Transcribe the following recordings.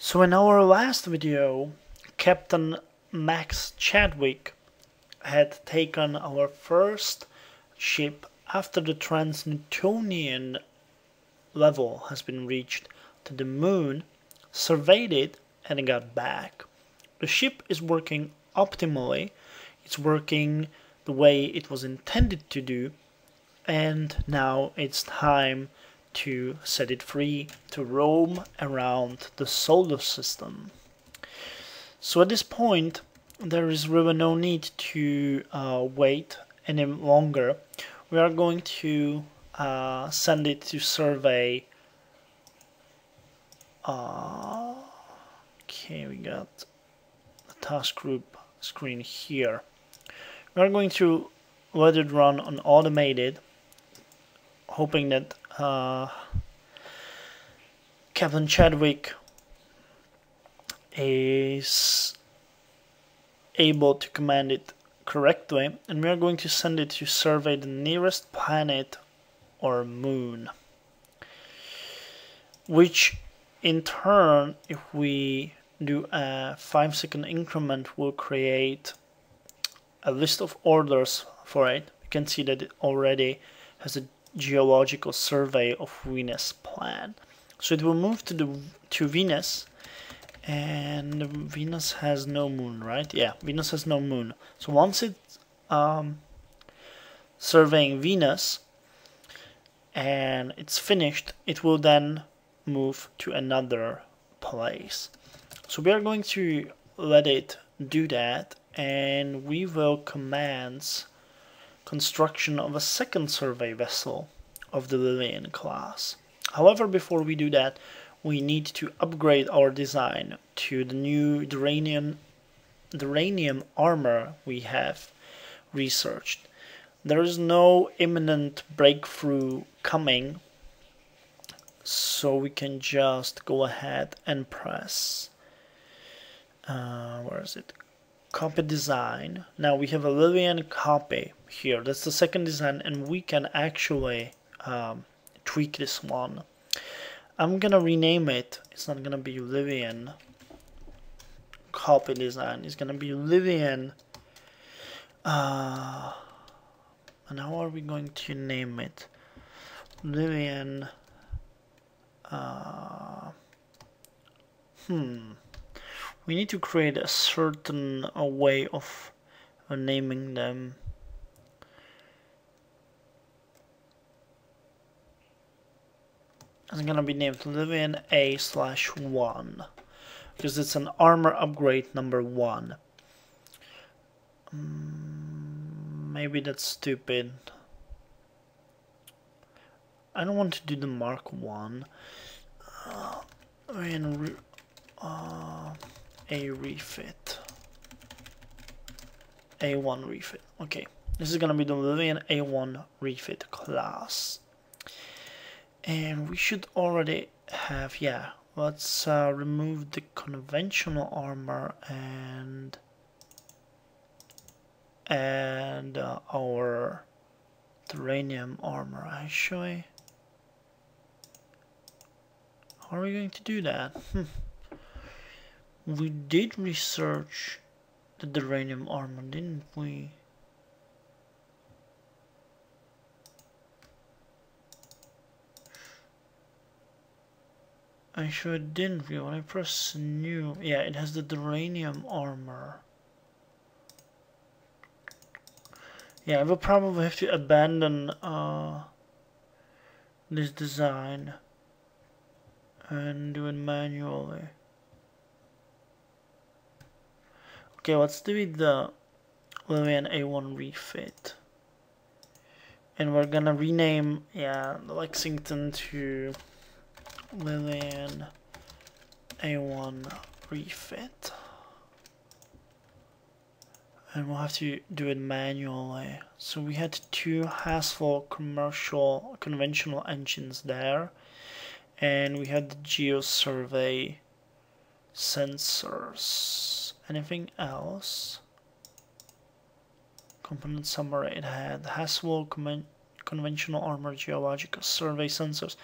So in our last video, Captain Max Chadwick had taken our first ship after the trans-Newtonian level has been reached to the moon, surveyed it, and got back. The ship is working optimally, it's working the way it was intended to do, and now it's time to set it free to roam around the solar system. So at this point, there is really no need to wait any longer. We are going to send it to survey. Okay, we got the task group screen here. We are going to let it run on automated, hoping that Captain Chadwick is able to command it correctly, and we are going to send it to survey the nearest planet or moon, which in turn, if we do a 5-second increment, will create a list of orders for it. You can see that it already has a geological survey of Venus plan. So it will move to Venus, and Venus has no moon, right? Yeah, Venus has no moon. So once it's surveying Venus and it's finished, it will then move to another place. So we are going to let it do that, and we will commence construction of a second survey vessel of the Lillian class. However, before we do that, we need to upgrade our design to the new duranium armor we have researched. There is no imminent breakthrough coming, so we can just go ahead and press where is it? Copy design. Now we have a Lillian copy here. That's the second design, and we can actually tweak this one. I'm gonna rename it. It's not gonna be Lillian copy design. It's gonna be Lillian. And how are we going to name it? Lillian. We need to create a certain way of naming them. It's gonna be named Lillian A/1 because it's an armor upgrade number 1. Maybe that's stupid. I don't want to do the Mark 1. A refit. A1 refit. Okay, this is gonna be the Lillian A1 refit class. And we should already have, yeah, let's remove the conventional armor and our uranium armor, actually. How are we going to do that? We did research the uranium armor, didn't we? I sure didn't. When I press new, yeah, it has the uranium armor. Yeah, I will probably have to abandon this design and do it manually. Okay, let's do the Lillian A1 refit. And we're gonna rename, yeah, Lexington to Lillian A1 refit. And we'll have to do it manually. So we had 2 Haswell commercial conventional engines there, and we had the geosurvey sensors. Anything else? Component summary. It had Haswell conventional armor, geological survey sensors,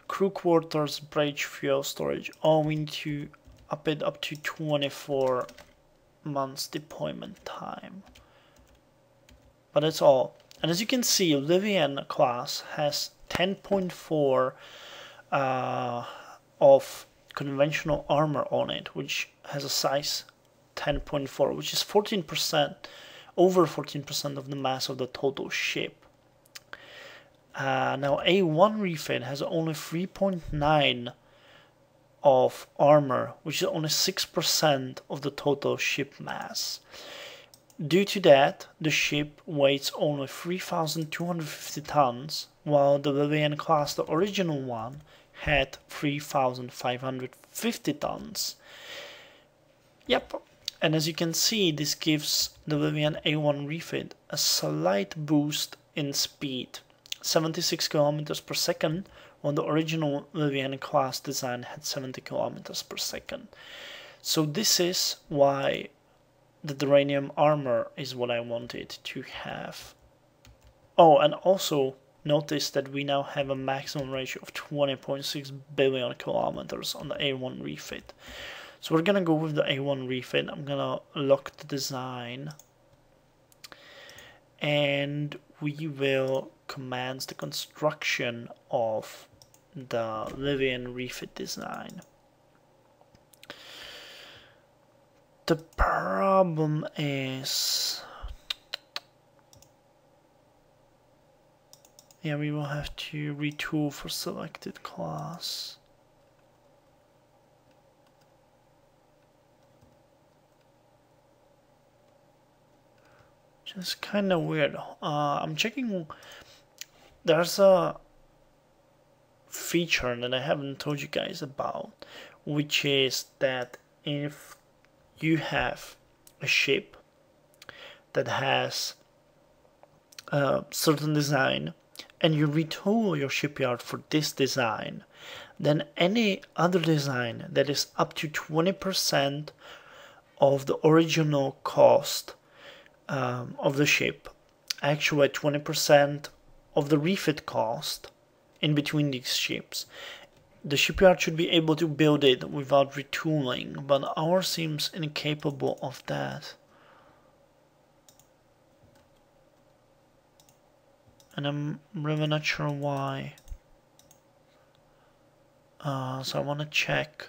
crew quarters, bridge, fuel storage. Oh, we need to up it up to 24 months deployment time. But that's all. And as you can see, Livian class has 10.4 of conventional armor on it, which has a size 10.4, which is 14%, over 14% of the mass of the total ship. Now A1 refit has only 3.9 of armor, which is only 6% of the total ship mass. Due to that, the ship weighs only 3,250 tons, while the Livian class, the original one, had 3,550 tons. Yep, and as you can see, this gives the Livian A1 refit a slight boost in speed, 76 kilometers per second, while the original Livian class design had 70 kilometers per second. So this is why the Duranium armor is what I wanted to have. Oh, and also notice that we now have a maximum ratio of 20.6 billion kilometers on the A1 refit. So we're gonna go with the A1 refit. I'm gonna lock the design, and we will commence the construction of the Livian refit design. The problem is, yeah, we will have to retool for selected class. Just kind of weird. I'm checking. There's a feature that I haven't told you guys about, which is that if you have a ship that has a certain design and you retool your shipyard for this design, then any other design that is up to 20% of the original cost of the ship, actually 20% of the refit cost in between these ships, the shipyard should be able to build it without retooling, but ours seems incapable of that. And I'm really not sure why. So I want to check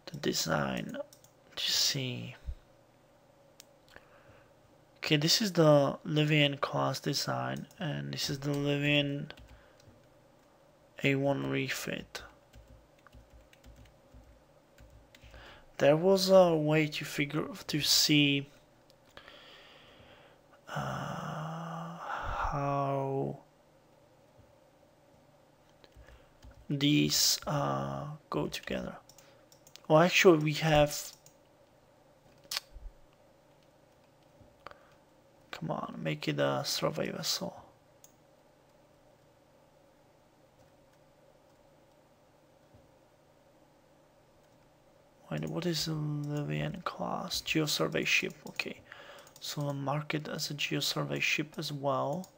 the design to see. Okay, this is the Livian class design, and this is the Livian A1 refit. There was a way to see how these go together. Well, actually, we have. Come on, make it a survey vessel. Wait, what is a Livian class? Geosurvey ship, okay. So I'll mark it as a geosurvey ship as well.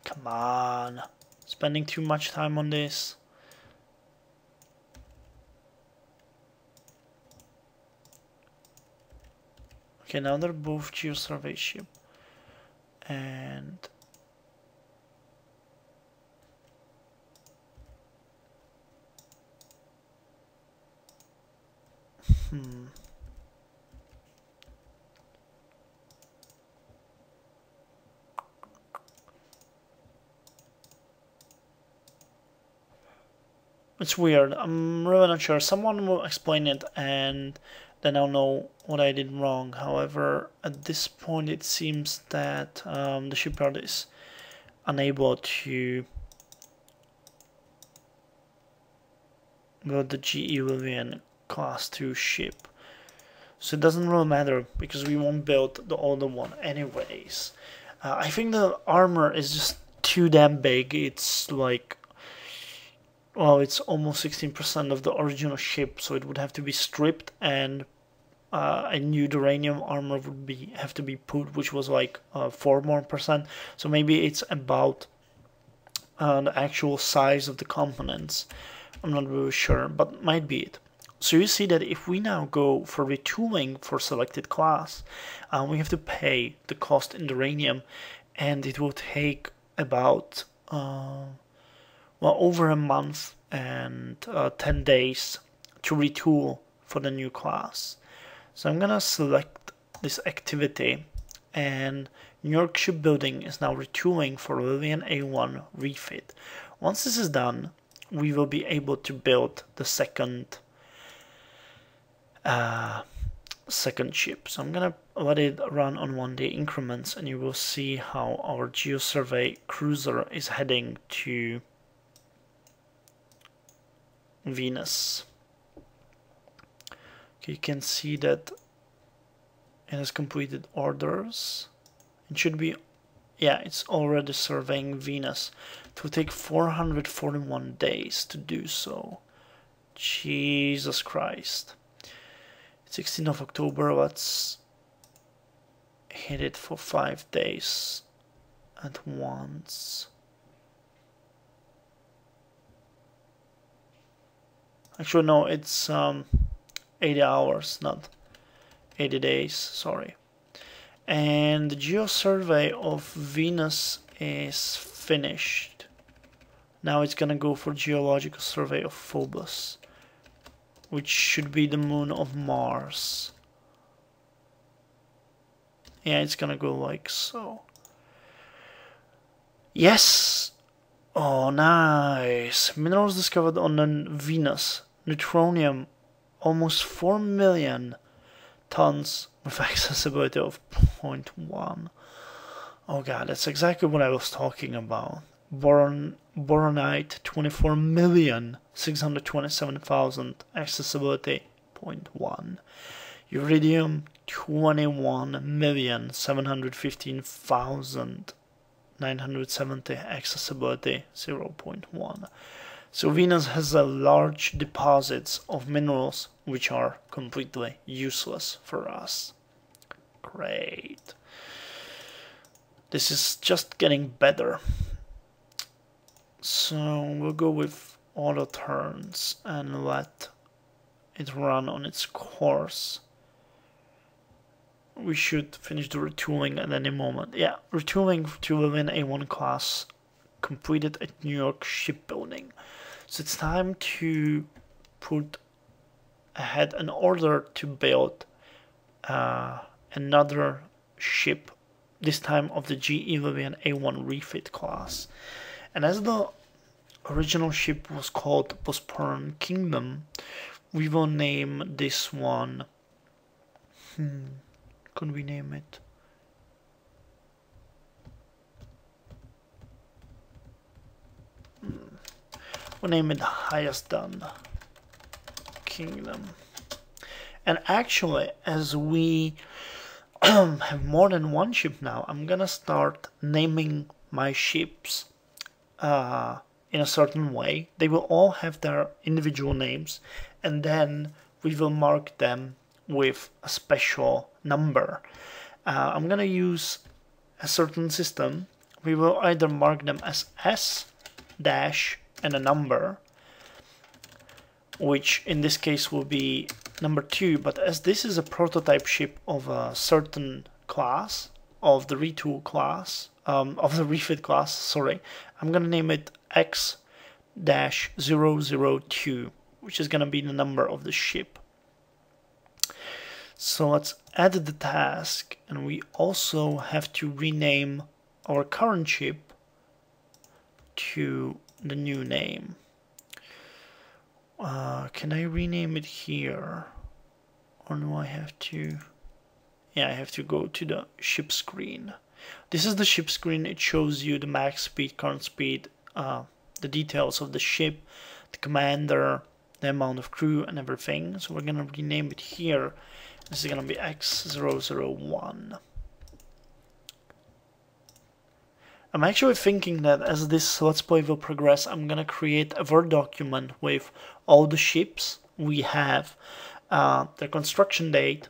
Come on, spending too much time on this. Okay, now they're both geosurvey ship, and it's weird. I'm really not sure. Someone will explain it, and then I'll know what I did wrong. However, at this point it seems that the shipyard is unable to build the GE Livian class 2 ship. So it doesn't really matter because we won't build the older one anyways. I think the armor is just too damn big. It's like, well, it's almost 16% of the original ship, so it would have to be stripped, and a new Duranium armor would have to be put, which was like 4% more. So maybe it's about the actual size of the components. I'm not really sure, but might be it. So you see that if we now go for retooling for selected class, we have to pay the cost in uranium, and it will take about well, over a month and 10 days to retool for the new class. So I'm gonna select this activity, and New York Shipbuilding is now retooling for Lillian A1 refit. Once this is done, we will be able to build the second ship. So I'm gonna let it run on 1-day increments, and you will see how our GeoSurvey cruiser is heading to Venus. Okay, you can see that it has completed orders. It should be, yeah, it's already surveying Venus. It will take 441 days to do so. Jesus Christ. 16th of October, let's hit it for 5 days at once. Actually, no, it's 80 hours, not 80 days, sorry. And the GeoSurvey of Venus is finished. Now it's gonna go for geological survey of Phobos, which should be the moon of Mars. Yeah, it's gonna go like so. Yes! Oh, nice! Minerals discovered on Venus. Neutronium, almost 4 million tons with accessibility of 0.1. Oh god, that's exactly what I was talking about. Boronite, 24,627,000, accessibility 0.1. Iridium, 21,715,970, accessibility 0.1. So Venus has a large deposits of minerals which are completely useless for us. Great. This is just getting better. So we'll go with auto turns and let it run on its course. We should finish the retooling at any moment. Yeah, retooling to Lillian A1 class completed at New York Shipbuilding. So it's time to put ahead an order to build another ship, this time of the GE Lillian A1 refit class. And as the original ship was called Bosporan Kingdom, we will name this one. Could we name it? We'll name it Highest Done Kingdom. And actually, as we have more than one ship now, I'm gonna start naming my ships in a certain way. They will all have their individual names, and then we will mark them with a special number. I'm gonna use a certain system. We will either mark them as S dash and a number, which in this case will be number 2, but as this is a prototype ship of a certain class, of the retool class, of the refit class, sorry, I'm gonna name it X-002, which is gonna be the number of the ship. So let's add the task, and we also have to rename our current ship to the new name. Can I rename it here, or do I have to? Yeah, I have to go to the ship screen. This is the ship screen. It shows you the max speed, current speed, the details of the ship, the commander, the amount of crew, and everything. So we're gonna rename it here. This is gonna be X-001. I'm actually thinking that as this Let's Play will progress, I'm gonna create a Word document with all the ships we have, their construction date,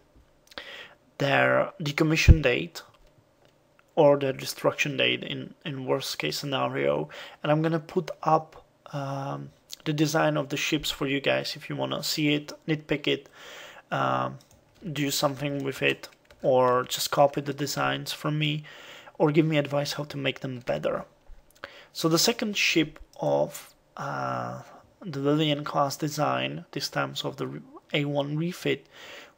their decommission date, or their destruction date in worst case scenario, and I'm gonna put up the design of the ships for you guys if you want to see it, nitpick it, do something with it, or just copy the designs from me, or give me advice how to make them better. So the second ship of the Lillian class design, this time of the A1 refit,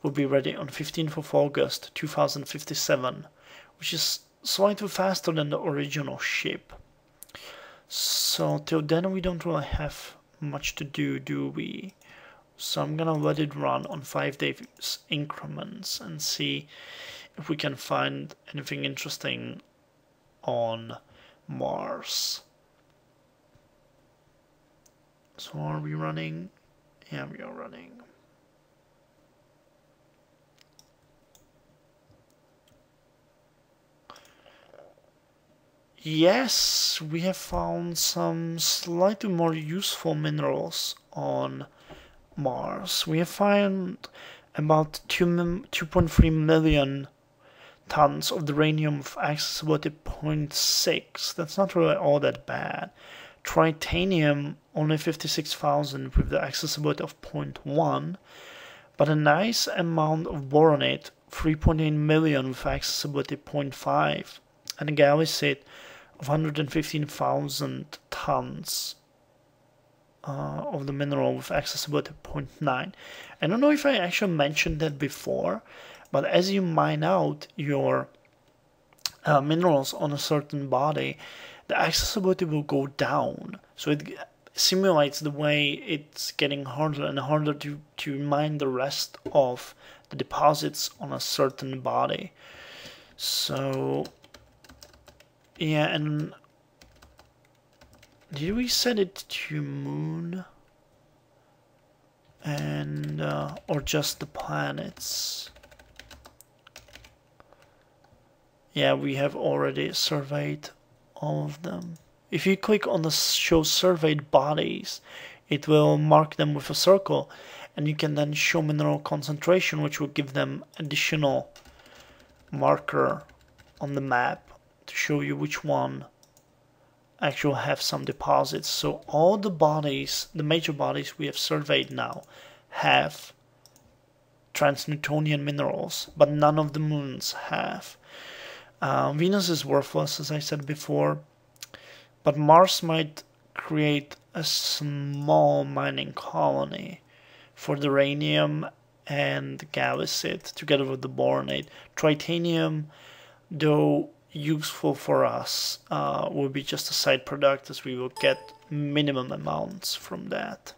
will be ready on 15th of August 2057, which is slightly faster than the original ship. So till then we don't really have much to do we? So I'm gonna let it run on 5 days increments and see if we can find anything interesting on Mars. So are we running? Yeah, we are running. Yes, we have found some slightly more useful minerals on Mars. We have found about 2.3 million tons of uranium with accessibility 0.6. That's not really all that bad. Titanium, only 56,000 with the accessibility of 0.1. But a nice amount of boronate, 3.8 million with accessibility 0.5. And a gallicite of 115,000 tons of the mineral with accessibility 0.9. I don't know if I actually mentioned that before, but as you mine out your minerals on a certain body, the accessibility will go down. So it simulates the way it's getting harder and harder to mine the rest of the deposits on a certain body. So yeah, and did we set it to moon and or just the planets? Yeah, we have already surveyed all of them. If you click on the show surveyed bodies, it will mark them with a circle, and you can then show mineral concentration, which will give them additional marker on the map to show you which one actually have some deposits. So all the bodies, the major bodies we have surveyed now, have trans-Newtonian minerals, but none of the moons have. Venus is worthless, as I said before, but Mars might create a small mining colony for the uranium and gallicite together with the boronate. Titanium, though useful for us, will be just a side product, as we will get minimum amounts from that.